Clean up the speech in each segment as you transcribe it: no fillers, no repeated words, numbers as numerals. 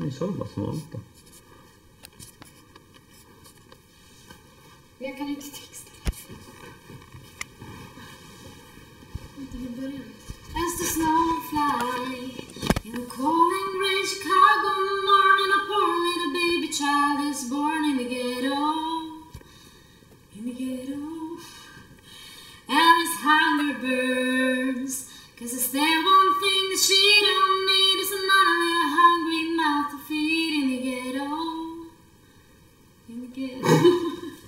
Insomma, snällt. Jag kan inte texta. Vänta, vi börjar. As the snow fly in the calling rain, Chicago in the morning, a poor little baby child is born in the ghetto. In the ghetto. And his hunger burns, 'cause is there one thing that she don't need is another little hungry mouth to feed in the ghetto. In the ghetto.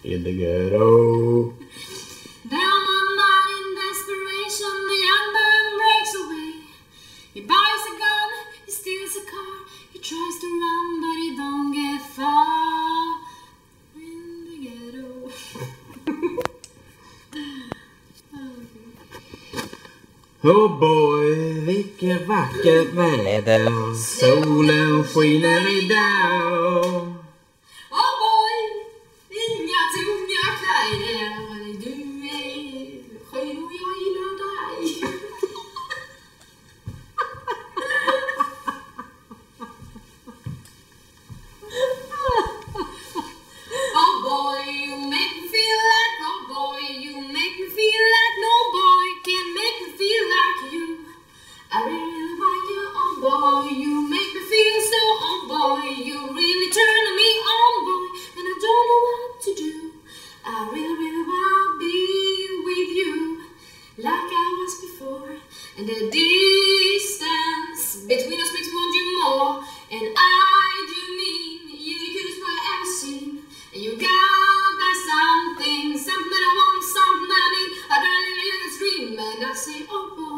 In the ghetto. Down one night in desperation, the young man breaks away. He buys a gun, he steals a car, he tries to run but he don't get far. In the ghetto. Oh boy, vilket vackert väder. Solen skiner idag. Oh boy, inga tunga kläder. Du är skön och jag gillar dig. Oh boy, you make me feel like, oh boy, you make me feel like no boy can make me feel like you. I really like you, oh boy, you make me feel so, oh boy, you really turn me on, boy, and I don't know what to do. I really, really wanna be with you, like I was before, and the distance between us makes one you more, and I do mean you're the cutest boy I've ever seen, and you got that something that I want, something that I need, I gotta live in this dream, and I say, oh boy.